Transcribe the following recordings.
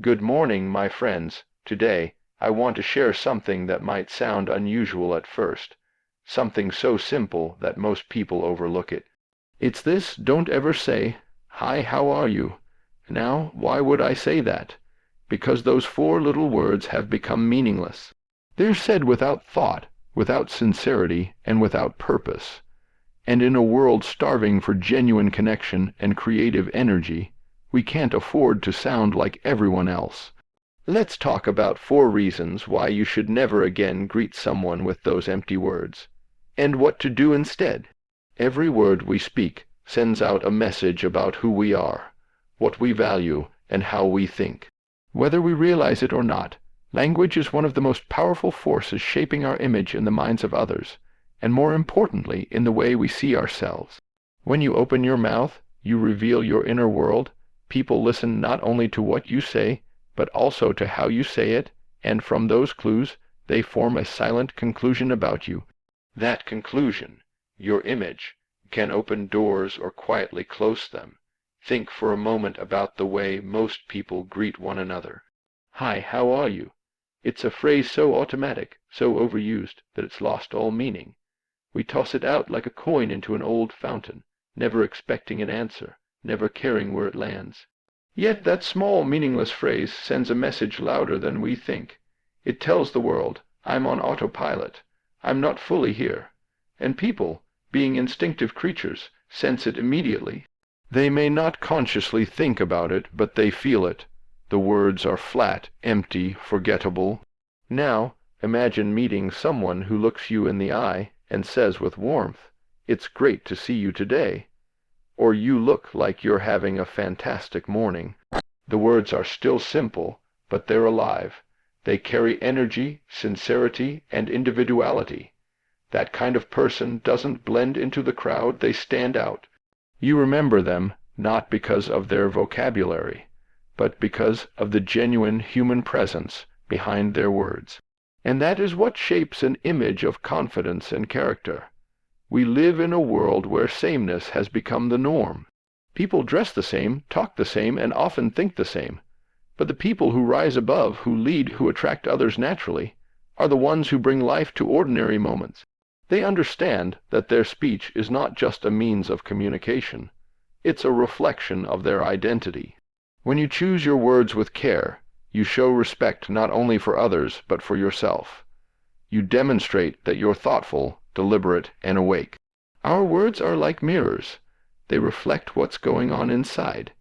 Good morning, my friends. Today, I want to share something that might sound unusual at first, something so simple that most people overlook it. It's this: don't ever say, "Hi, how are you?" Now, why would I say that? Because those four little words have become meaningless. They're said without thought, without sincerity, and without purpose. And in a world starving for genuine connection and creative energy, we can't afford to sound like everyone else. Let's talk about 4 reasons why you should never again greet someone with those empty words, and what to do instead. Every word we speak sends out a message about who we are, what we value, and how we think. Whether we realize it or not, language is one of the most powerful forces shaping our image in the minds of others, and more importantly, in the way we see ourselves. When you open your mouth, you reveal your inner world. People listen not only to what you say, but also to how you say it, and from those clues, they form a silent conclusion about you. That conclusion, your image, can open doors or quietly close them. Think for a moment about the way most people greet one another. Hi, how are you? It's a phrase so automatic, so overused, that it's lost all meaning. We toss it out like a coin into an old fountain, never expecting an answer, never caring where it lands. Yet that small, meaningless phrase sends a message louder than we think. It tells the world, I'm on autopilot, I'm not fully here. And people, being instinctive creatures, sense it immediately. They may not consciously think about it, but they feel it. The words are flat, empty, forgettable. Now, imagine meeting someone who looks you in the eye and says with warmth, "It's great to see you today," or "You look like you're having a fantastic morning." The words are still simple, but they're alive. They carry energy, sincerity, and individuality. That kind of person doesn't blend into the crowd, they stand out. You remember them not because of their vocabulary, but because of the genuine human presence behind their words. And that is what shapes an image of confidence and character. We live in a world where sameness has become the norm. People dress the same, talk the same, and often think the same. But the people who rise above, who lead, who attract others naturally, are the ones who bring life to ordinary moments. They understand that their speech is not just a means of communication. It's a reflection of their identity. When you choose your words with care, you show respect not only for others, but for yourself. You demonstrate that you're thoughtful, deliberate, and awake. Our words are like mirrors. They reflect what's going on inside.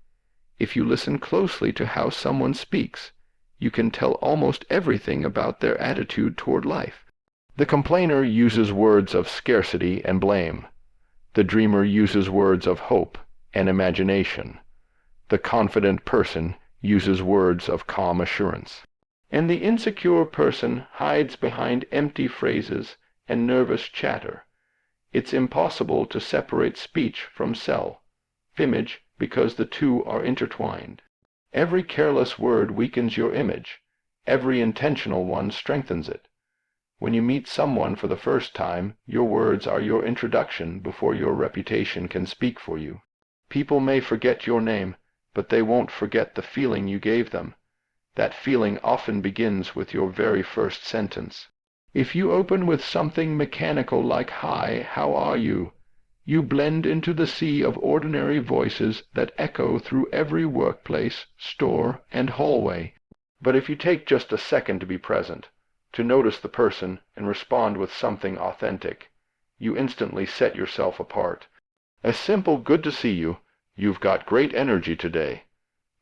If you listen closely to how someone speaks, you can tell almost everything about their attitude toward life. The complainer uses words of scarcity and blame. The dreamer uses words of hope and imagination. The confident person uses words of calm assurance. And the insecure person hides behind empty phrases and nervous chatter. It's impossible to separate speech from image because the two are intertwined. Every careless word weakens your image. Every intentional one strengthens it. When you meet someone for the first time, your words are your introduction before your reputation can speak for you. People may forget your name, but they won't forget the feeling you gave them. That feeling often begins with your very first sentence. If you open with something mechanical like "Hi, how are you?" you blend into the sea of ordinary voices that echo through every workplace, store, and hallway. But if you take just a second to be present, to notice the person and respond with something authentic, you instantly set yourself apart. A simple "Good to see you, you've got great energy today"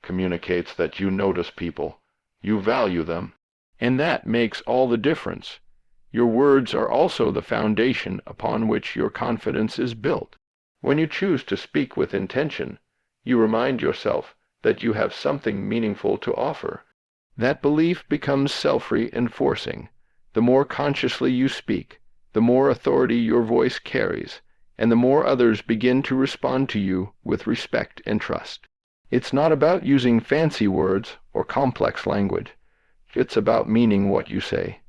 communicates that you notice people, you value them, and that makes all the difference. Your words are also the foundation upon which your confidence is built. When you choose to speak with intention, you remind yourself that you have something meaningful to offer. That belief becomes self-reinforcing. The more consciously you speak, the more authority your voice carries, and the more others begin to respond to you with respect and trust. It's not about using fancy words or complex language. It's about meaning what you say.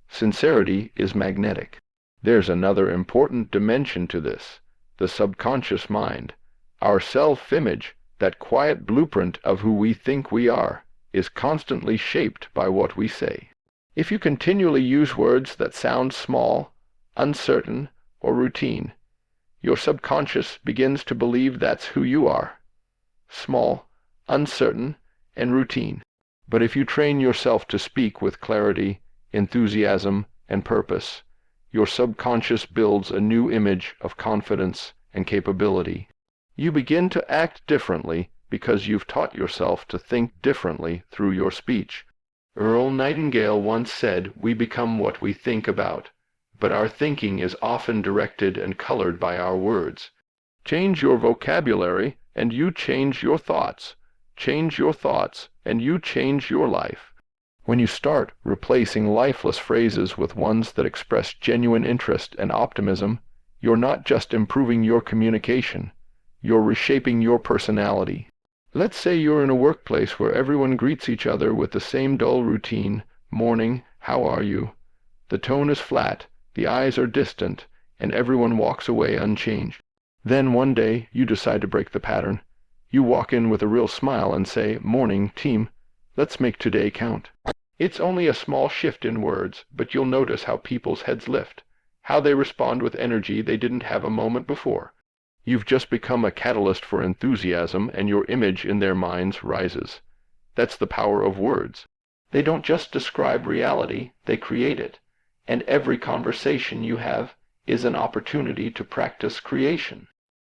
Sincerity is magnetic. There's another important dimension to this: the subconscious mind. Our self-image, that quiet blueprint of who we think we are, is constantly shaped by what we say. If you continually use words that sound small, uncertain, or routine, your subconscious begins to believe that's who you are: small, uncertain, and routine. But if you train yourself to speak with clarity, enthusiasm, and purpose, your subconscious builds a new image of confidence and capability. You begin to act differently because you've taught yourself to think differently through your speech. Earl Nightingale once said, "We become what we think about," but our thinking is often directed and colored by our words. Change your vocabulary, and you change your thoughts. Change your thoughts, and you change your life. When you start replacing lifeless phrases with ones that express genuine interest and optimism, you're not just improving your communication, you're reshaping your personality. Let's say you're in a workplace where everyone greets each other with the same dull routine: morning, how are you? The tone is flat, the eyes are distant, and everyone walks away unchanged. Then one day you decide to break the pattern. You walk in with a real smile and say, "Morning, team. Let's make today count." It's only a small shift in words, but you'll notice how people's heads lift, how they respond with energy they didn't have a moment before. You've just become a catalyst for enthusiasm, and your image in their minds rises. That's the power of words. They don't just describe reality, they create it. And every conversation you have is an opportunity to practice creation.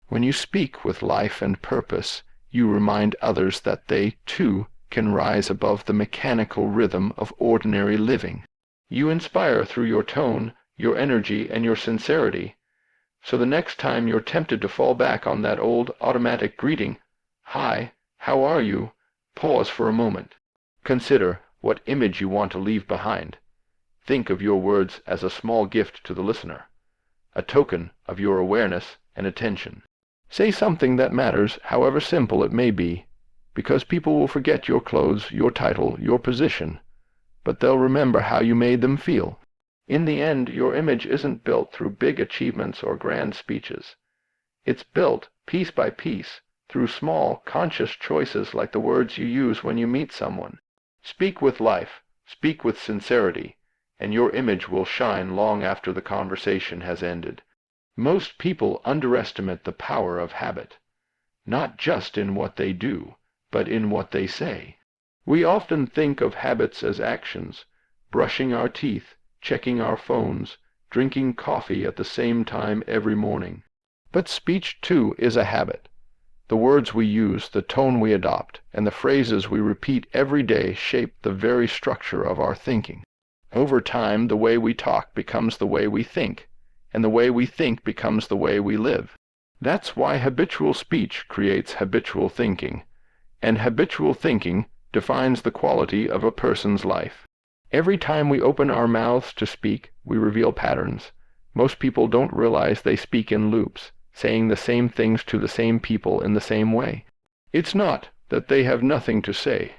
When you speak with life and purpose, you remind others that they, too, can rise above the mechanical rhythm of ordinary living. You inspire through your tone, your energy, and your sincerity. So the next time you're tempted to fall back on that old automatic greeting, "Hi, how are you?" pause for a moment. Consider what image you want to leave behind. Think of your words as a small gift to the listener, a token of your awareness and attention. Say something that matters, however simple it may be, because people will forget your clothes, your title, your position, but they'll remember how you made them feel. In the end, your image isn't built through big achievements or grand speeches. It's built, piece by piece, through small, conscious choices like the words you use when you meet someone. Speak with life, speak with sincerity, and your image will shine long after the conversation has ended. Most people underestimate the power of habit, not just in what they do, but in what they say. We often think of habits as actions: brushing our teeth, checking our phones, drinking coffee at the same time every morning. But speech, too, is a habit. The words we use, the tone we adopt, and the phrases we repeat every day shape the very structure of our thinking. Over time, the way we talk becomes the way we think, and the way we think becomes the way we live. That's why habitual speech creates habitual thinking, and habitual thinking defines the quality of a person's life. Every time we open our mouths to speak, we reveal patterns. Most people don't realize they speak in loops, saying the same things to the same people in the same way. It's not that they have nothing to say.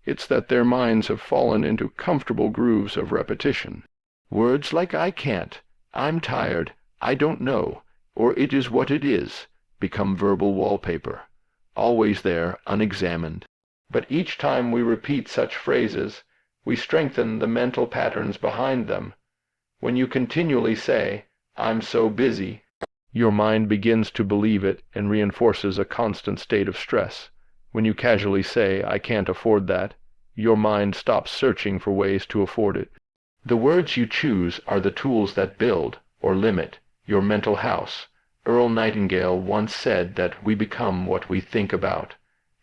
It's that their minds have fallen into comfortable grooves of repetition. Words like "I can't," "I'm tired," "I don't know," or "it is what it is" become verbal wallpaper, always there, unexamined. But each time we repeat such phrases, we strengthen the mental patterns behind them. When you continually say, "I'm so busy," your mind begins to believe it and reinforces a constant state of stress. When you casually say, "I can't afford that," your mind stops searching for ways to afford it. The words you choose are the tools that build, or limit, your mental house. Earl Nightingale once said that we become what we think about,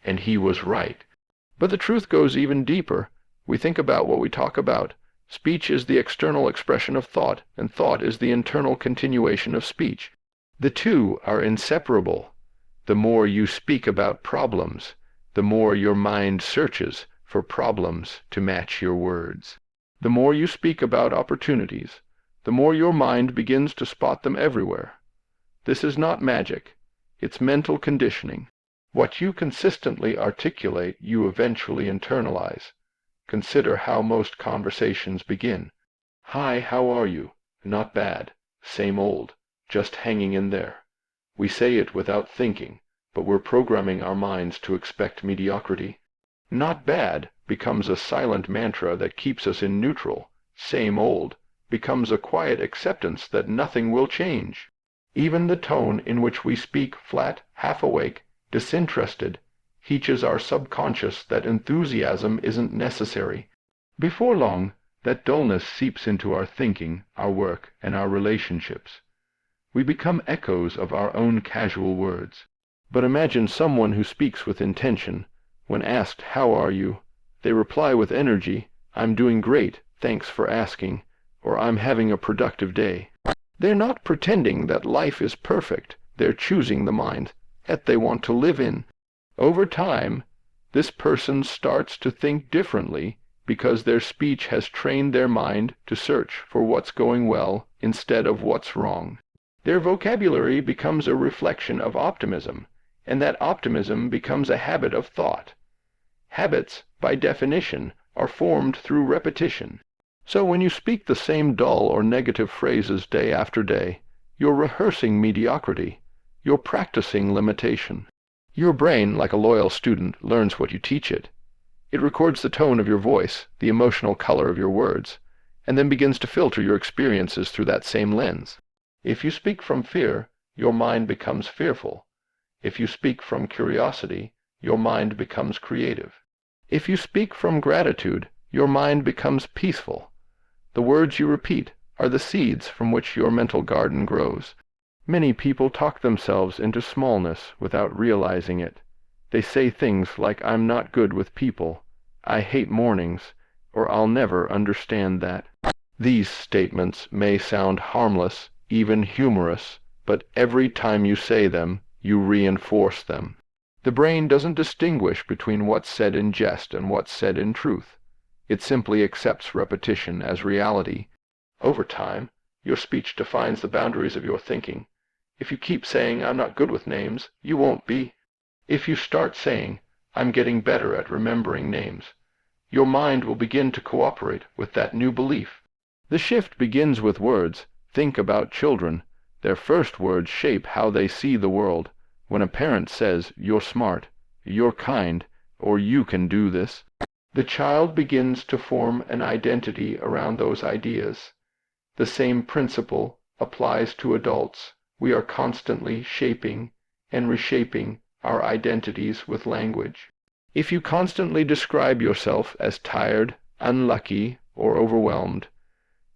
and he was right. But the truth goes even deeper. We think about what we talk about. Speech is the external expression of thought, and thought is the internal continuation of speech. The two are inseparable. The more you speak about problems, the more your mind searches for problems to match your words. The more you speak about opportunities, the more your mind begins to spot them everywhere. This is not magic. It's mental conditioning. What you consistently articulate, you eventually internalize. Consider how most conversations begin. "Hi, how are you?" "Not bad." "Same old." Just hanging in there. We say it without thinking, but we're programming our minds to expect mediocrity. Not bad becomes a silent mantra that keeps us in neutral. Same old becomes a quiet acceptance that nothing will change. Even the tone in which we speak, flat, half awake, disinterested, teaches our subconscious that enthusiasm isn't necessary. Before long, that dullness seeps into our thinking, our work, and our relationships. We become echoes of our own casual words. But imagine someone who speaks with intention. When asked, "How are you?" they reply with energy, "I'm doing great, thanks for asking," or "I'm having a productive day." They're not pretending that life is perfect. They're choosing the mind that they want to live in. Over time, this person starts to think differently because their speech has trained their mind to search for what's going well instead of what's wrong. Their vocabulary becomes a reflection of optimism, and that optimism becomes a habit of thought. Habits, by definition, are formed through repetition. So when you speak the same dull or negative phrases day after day, you're rehearsing mediocrity. You're practicing limitation. Your brain, like a loyal student, learns what you teach it. It records the tone of your voice, the emotional color of your words, and then begins to filter your experiences through that same lens. If you speak from fear, your mind becomes fearful. If you speak from curiosity, your mind becomes creative. If you speak from gratitude, your mind becomes peaceful. The words you repeat are the seeds from which your mental garden grows. Many people talk themselves into smallness without realizing it. They say things like, "I'm not good with people," "I hate mornings," or "I'll never understand that." These statements may sound harmless, even humorous, but every time you say them, you reinforce them. The brain doesn't distinguish between what's said in jest and what's said in truth. It simply accepts repetition as reality. Over time, your speech defines the boundaries of your thinking. If you keep saying, "I'm not good with names," you won't be. If you start saying, "I'm getting better at remembering names," your mind will begin to cooperate with that new belief. The shift begins with words. Think about children. Their first words shape how they see the world. When a parent says, "You're smart," "You're kind," or "You can do this," the child begins to form an identity around those ideas. The same principle applies to adults. We are constantly shaping and reshaping our identities with language. If you constantly describe yourself as tired, unlucky, or overwhelmed,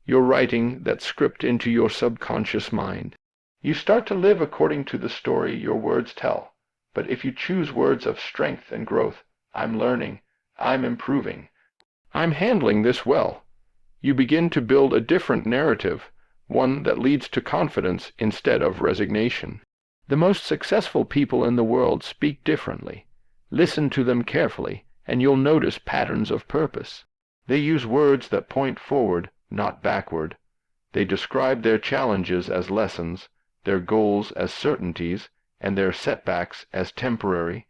you're writing that script into your subconscious mind. You start to live according to the story your words tell. But if you choose words of strength and growth, "I'm learning," "I'm improving," "I'm handling this well," you begin to build a different narrative, one that leads to confidence instead of resignation. The most successful people in the world speak differently. Listen to them carefully, and you'll notice patterns of purpose. They use words that point forward, not backward. They describe their challenges as lessons, their goals as certainties, and their setbacks as temporary.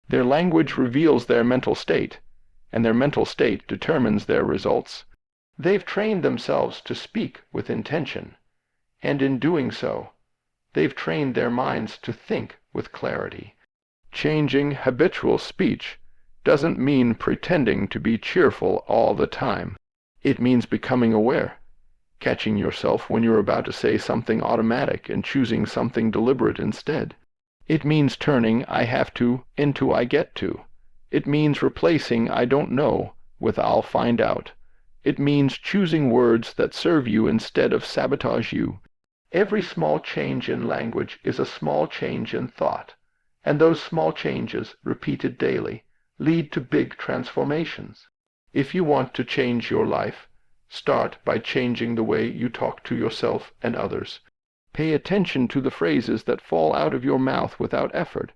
Their language reveals their mental state, and their mental state determines their results. They've trained themselves to speak with intention, and in doing so, they've trained their minds to think with clarity. Changing habitual speech doesn't mean pretending to be cheerful all the time. It means becoming aware, catching yourself when you're about to say something automatic and choosing something deliberate instead. It means turning "I have to" into "I get to." It means replacing "I don't know" with "I'll find out." It means choosing words that serve you instead of sabotage you. Every small change in language is a small change in thought, and those small changes, repeated daily, lead to big transformations. If you want to change your life, start by changing the way you talk to yourself and others. Pay attention to the phrases that fall out of your mouth without effort,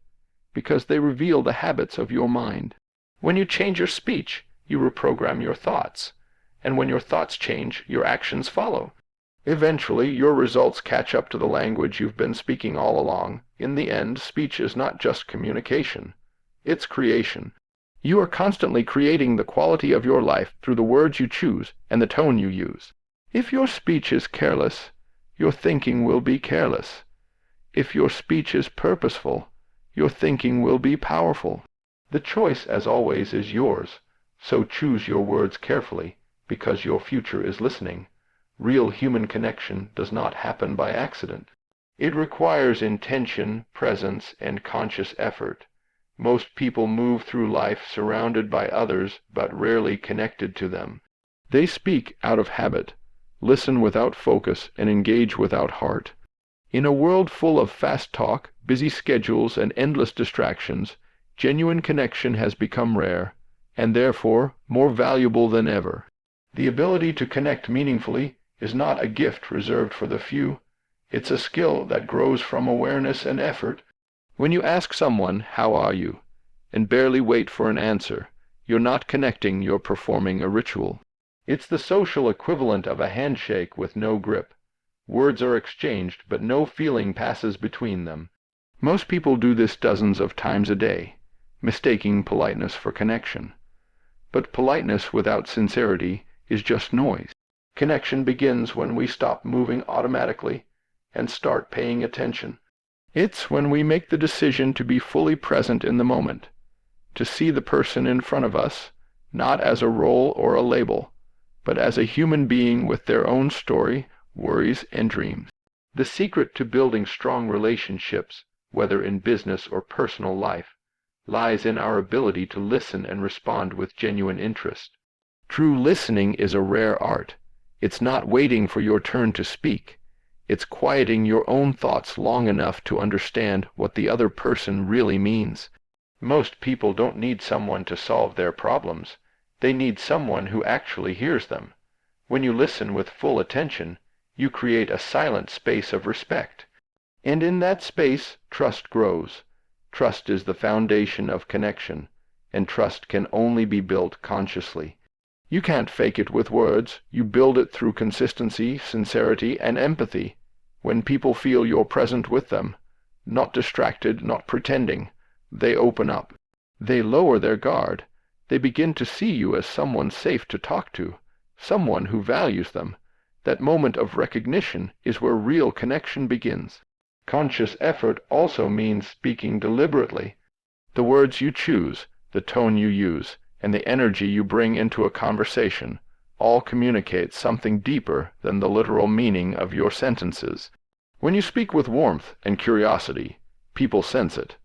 because they reveal the habits of your mind. When you change your speech, you reprogram your thoughts, and when your thoughts change, your actions follow. Eventually, your results catch up to the language you've been speaking all along. In the end, speech is not just communication. It's creation. You are constantly creating the quality of your life through the words you choose and the tone you use. If your speech is careless, your thinking will be careless. If your speech is purposeful, your thinking will be powerful. The choice, as always, is yours, so choose your words carefully, because your future is listening. Real human connection does not happen by accident. It requires intention, presence, and conscious effort. Most people move through life surrounded by others, but rarely connected to them. They speak out of habit, listen without focus, and engage without heart. In a world full of fast talk, busy schedules, and endless distractions, genuine connection has become rare, and therefore more valuable than ever. The ability to connect meaningfully is not a gift reserved for the few. It's a skill that grows from awareness and effort. When you ask someone, "How are you?" and barely wait for an answer, you're not connecting, you're performing a ritual. It's the social equivalent of a handshake with no grip. Words are exchanged, but no feeling passes between them. Most people do this dozens of times a day, mistaking politeness for connection. But politeness without sincerity is just noise. Connection begins when we stop moving automatically and start paying attention. It's when we make the decision to be fully present in the moment, to see the person in front of us, not as a role or a label, but as a human being with their own story, worries, and dreams. The secret to building strong relationships, whether in business or personal life, lies in our ability to listen and respond with genuine interest. True listening is a rare art. It's not waiting for your turn to speak. It's quieting your own thoughts long enough to understand what the other person really means. Most people don't need someone to solve their problems. They need someone who actually hears them. When you listen with full attention, you create a silent space of respect. And in that space, trust grows. Trust is the foundation of connection, and trust can only be built consciously. You can't fake it with words. You build it through consistency, sincerity, and empathy. When people feel you're present with them, not distracted, not pretending, they open up. They lower their guard. They begin to see you as someone safe to talk to, someone who values them. That moment of recognition is where real connection begins. Conscious effort also means speaking deliberately. The words you choose, the tone you use, and the energy you bring into a conversation all communicate something deeper than the literal meaning of your sentences. When you speak with warmth and curiosity, people sense it.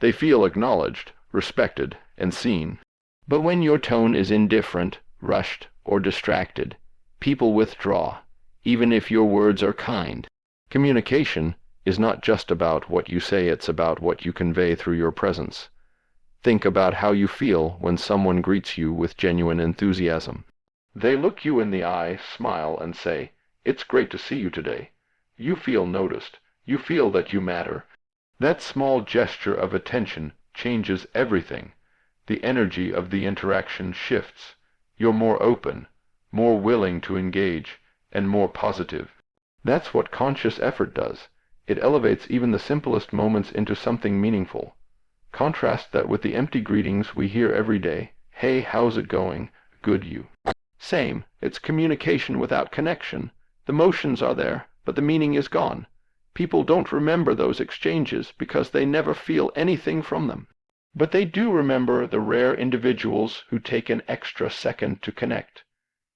They feel acknowledged, respected, and seen. But when your tone is indifferent, rushed, or distracted, people withdraw, even if your words are kind. Communication is not just about what you say, it's about what you convey through your presence. Think about how you feel when someone greets you with genuine enthusiasm. They look you in the eye, smile, and say, "It's great to see you today." You feel noticed. You feel that you matter. That small gesture of attention changes everything. The energy of the interaction shifts. You're more open, more willing to engage, and more positive. That's what conscious effort does. It elevates even the simplest moments into something meaningful. Contrast that with the empty greetings we hear every day. "Hey, how's it going? Good, you." Same, it's communication without connection. The motions are there, but the meaning is gone. People don't remember those exchanges because they never feel anything from them. But they do remember the rare individuals who take an extra second to connect,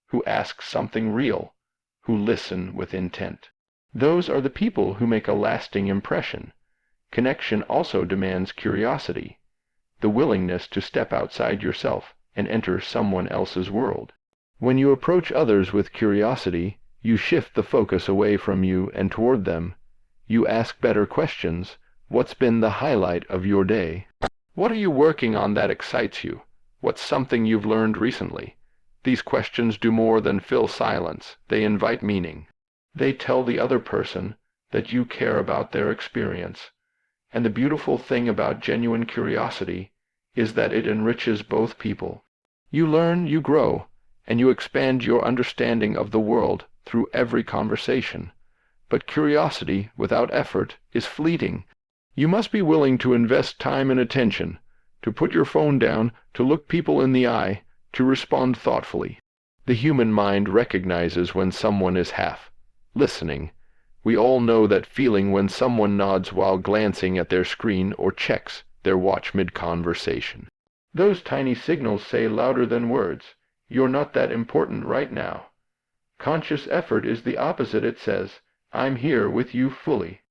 who ask something real, who listen with intent. Those are the people who make a lasting impression. Connection also demands curiosity, the willingness to step outside yourself and enter someone else's world. When you approach others with curiosity, you shift the focus away from you and toward them. You ask better questions. What's been the highlight of your day? What are you working on that excites you? What's something you've learned recently? These questions do more than fill silence. They invite meaning. They tell the other person that you care about their experience. And the beautiful thing about genuine curiosity is that it enriches both people. You learn, you grow, and you expand your understanding of the world through every conversation. But curiosity without effort is fleeting. You must be willing to invest time and attention, to put your phone down, to look people in the eye, to respond thoughtfully. The human mind recognizes when someone is half listening. We all know that feeling when someone nods while glancing at their screen or checks their watch mid-conversation. Those tiny signals say louder than words, "You're not that important right now." Conscious effort is the opposite. It says, "I'm here with you fully."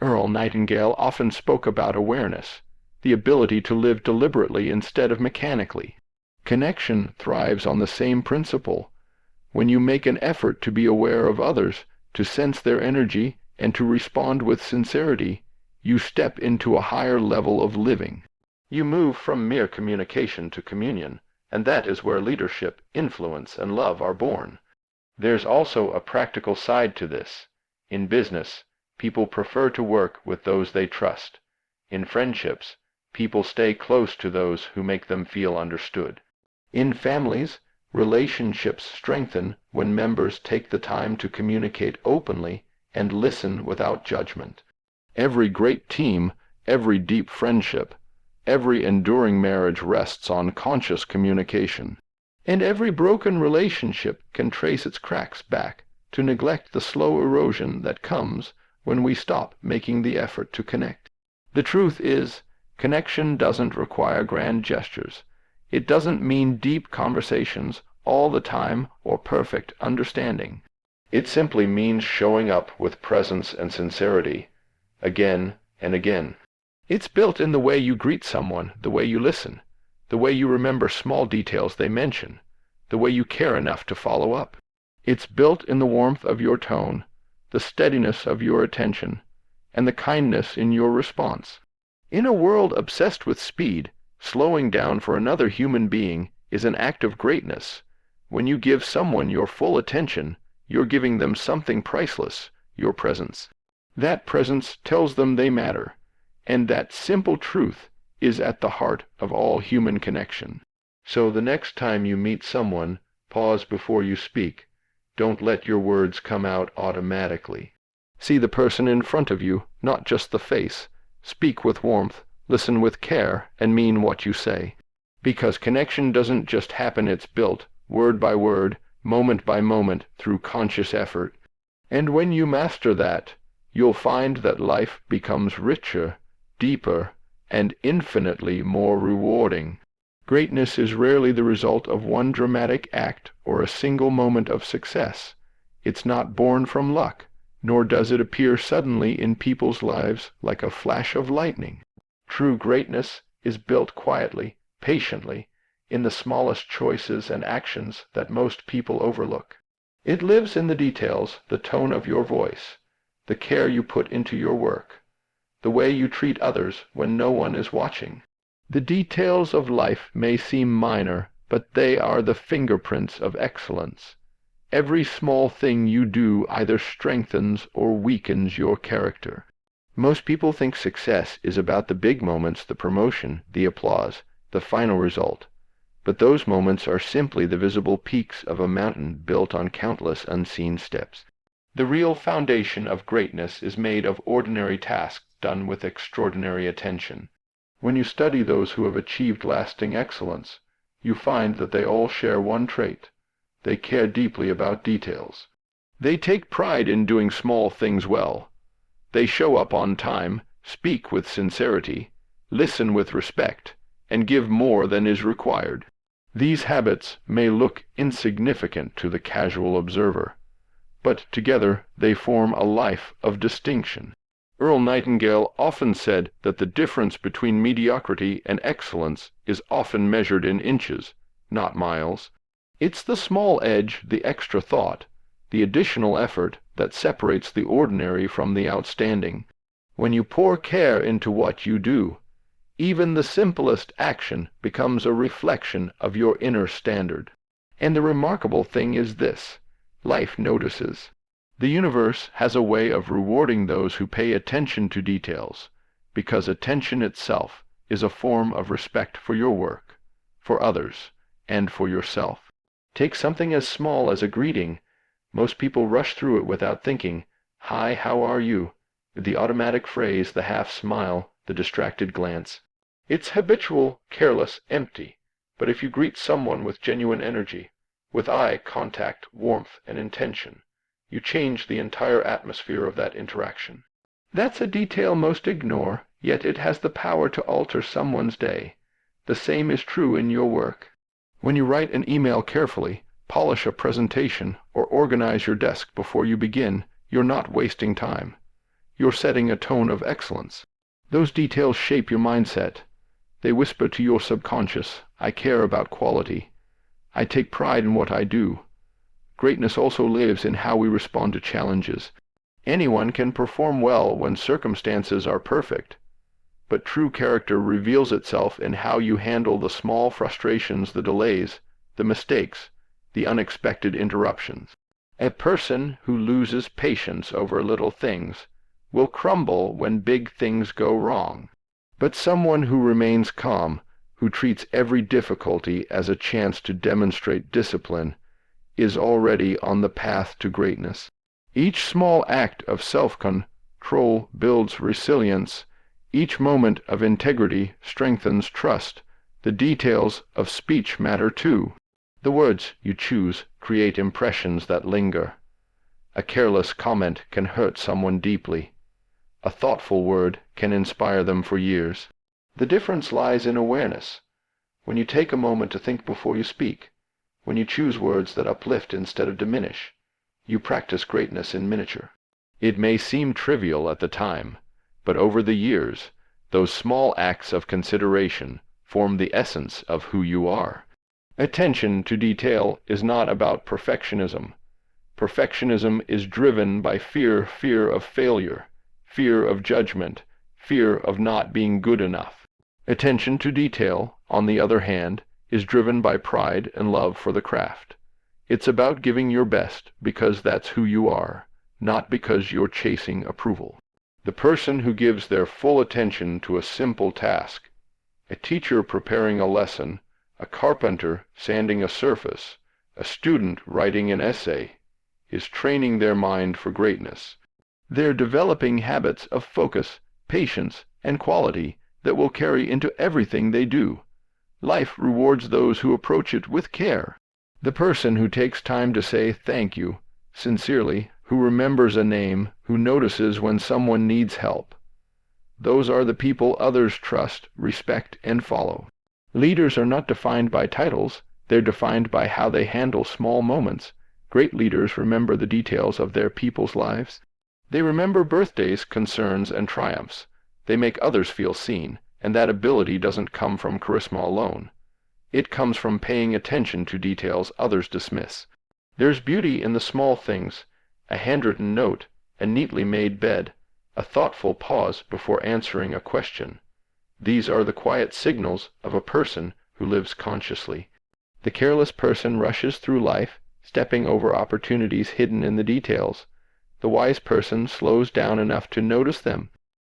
Earl Nightingale often spoke about awareness, the ability to live deliberately instead of mechanically. Connection thrives on the same principle. When you make an effort to be aware of others, to sense their energy, and to respond with sincerity, you step into a higher level of living. You move from mere communication to communion, and that is where leadership, influence, and love are born. There's also a practical side to this. In business, people prefer to work with those they trust. In friendships, people stay close to those who make them feel understood. In families, relationships strengthen when members take the time to communicate openly and listen without judgment. Every great team, every deep friendship, every enduring marriage rests on conscious communication. And every broken relationship can trace its cracks back to neglect the slow erosion that comes when we stop making the effort to connect. The truth is, connection doesn't require grand gestures. It doesn't mean deep conversations all the time or perfect understanding. It simply means showing up with presence and sincerity, again and again. It's built in the way you greet someone, the way you listen, the way you remember small details they mention, the way you care enough to follow up. It's built in the warmth of your tone, the steadiness of your attention, and the kindness in your response. In a world obsessed with speed, slowing down for another human being is an act of greatness. When you give someone your full attention, you're giving them something priceless, your presence. That presence tells them they matter, and that simple truth is at the heart of all human connection. So the next time you meet someone, pause before you speak. Don't let your words come out automatically. See the person in front of you, not just the face. Speak with warmth, listen with care, and mean what you say. Because connection doesn't just happen, it's built, word by word, moment by moment, through conscious effort. And when you master that, you'll find that life becomes richer, deeper, and infinitely more rewarding. Greatness is rarely the result of one dramatic act or a single moment of success. It's not born from luck, nor does it appear suddenly in people's lives like a flash of lightning. True greatness is built quietly, patiently, in the smallest choices and actions that most people overlook. It lives in the details, the tone of your voice, the care you put into your work, the way you treat others when no one is watching. The details of life may seem minor, but they are the fingerprints of excellence. Every small thing you do either strengthens or weakens your character. Most people think success is about the big moments, the promotion, the applause, the final result. But those moments are simply the visible peaks of a mountain built on countless unseen steps. The real foundation of greatness is made of ordinary tasks done with extraordinary attention. When you study those who have achieved lasting excellence, you find that they all share one trait. They care deeply about details. They take pride in doing small things well. They show up on time, speak with sincerity, listen with respect, and give more than is required. These habits may look insignificant to the casual observer, but together they form a life of distinction. Earl Nightingale often said that the difference between mediocrity and excellence is often measured in inches, not miles. It's the small edge, the extra thought, the additional effort that separates the ordinary from the outstanding. When you pour care into what you do, even the simplest action becomes a reflection of your inner standard. And the remarkable thing is this: life notices. The universe has a way of rewarding those who pay attention to details, because attention itself is a form of respect for your work, for others, and for yourself. Take something as small as a greeting. Most people rush through it without thinking. Hi, how are you? The automatic phrase, the half smile, the distracted glance. It's habitual, careless, empty. But if you greet someone with genuine energy, with eye contact, warmth, and intention, you change the entire atmosphere of that interaction. That's a detail most ignore, yet it has the power to alter someone's day. The same is true in your work. When you write an email carefully, polish a presentation, or organize your desk before you begin, you're not wasting time. You're setting a tone of excellence. Those details shape your mindset. They whisper to your subconscious, I care about quality. I take pride in what I do. Greatness also lives in how we respond to challenges. Anyone can perform well when circumstances are perfect, but true character reveals itself in how you handle the small frustrations, the delays, the mistakes, the unexpected interruptions. A person who loses patience over little things will crumble when big things go wrong. But someone who remains calm, who treats every difficulty as a chance to demonstrate discipline, is already on the path to greatness. Each small act of self-control builds resilience. Each moment of integrity strengthens trust. The details of speech matter too. The words you choose create impressions that linger. A careless comment can hurt someone deeply. A thoughtful word can inspire them for years. The difference lies in awareness. When you take a moment to think before you speak, when you choose words that uplift instead of diminish, you practice greatness in miniature. It may seem trivial at the time, but over the years, those small acts of consideration form the essence of who you are. Attention to detail is not about perfectionism. Perfectionism is driven by fear of failure, fear of judgment, fear of not being good enough. Attention to detail, on the other hand, is driven by pride and love for the craft. It's about giving your best because that's who you are, not because you're chasing approval. The person who gives their full attention to a simple task, a teacher preparing a lesson, a carpenter sanding a surface, a student writing an essay, is training their mind for greatness. They're developing habits of focus, patience, and quality that will carry into everything they do. Life rewards those who approach it with care. The person who takes time to say thank you, sincerely, who remembers a name, who notices when someone needs help. Those are the people others trust, respect, and follow. Leaders are not defined by titles, they're defined by how they handle small moments. Great leaders remember the details of their people's lives. They remember birthdays, concerns, and triumphs. They make others feel seen, and that ability doesn't come from charisma alone. It comes from paying attention to details others dismiss. There's beauty in the small things, a handwritten note, a neatly made bed, a thoughtful pause before answering a question. These are the quiet signals of a person who lives consciously. The careless person rushes through life, stepping over opportunities hidden in the details. The wise person slows down enough to notice them.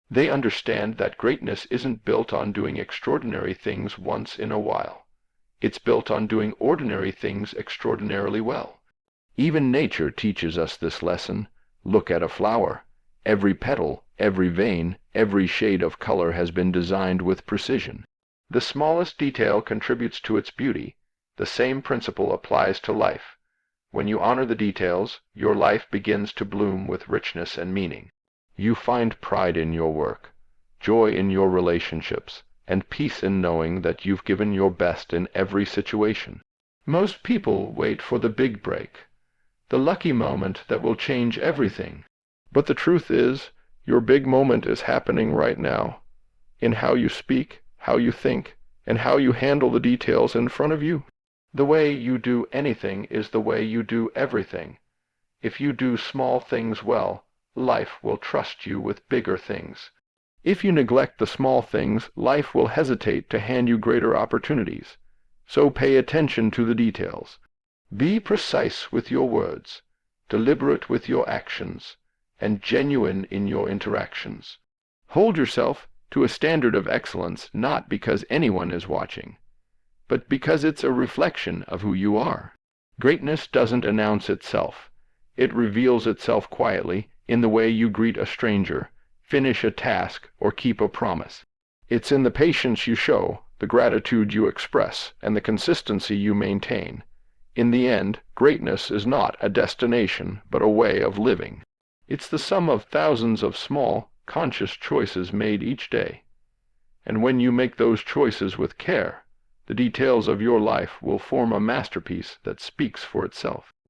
They understand that greatness isn't built on doing extraordinary things once in a while. It's built on doing ordinary things extraordinarily well. Even nature teaches us this lesson. Look at a flower. Every petal, every vein, every shade of color has been designed with precision. The smallest detail contributes to its beauty. The same principle applies to life. When you honor the details, your life begins to bloom with richness and meaning. You find pride in your work, joy in your relationships, and peace in knowing that you've given your best in every situation. Most people wait for the big break, the lucky moment that will change everything. But the truth is, your big moment is happening right now, in how you speak, how you think, and how you handle the details in front of you. The way you do anything is the way you do everything. If you do small things well, life will trust you with bigger things. If you neglect the small things, life will hesitate to hand you greater opportunities. So pay attention to the details. Be precise with your words, deliberate with your actions, and genuine in your interactions. Hold yourself to a standard of excellence not because anyone is watching, but because it's a reflection of who you are. Greatness doesn't announce itself. It reveals itself quietly in the way you greet a stranger, finish a task, or keep a promise. It's in the patience you show, the gratitude you express, and the consistency you maintain. In the end, greatness is not a destination, but a way of living. It's the sum of thousands of small, conscious choices made each day. And when you make those choices with care, The details of your life will form a masterpiece that speaks for itself.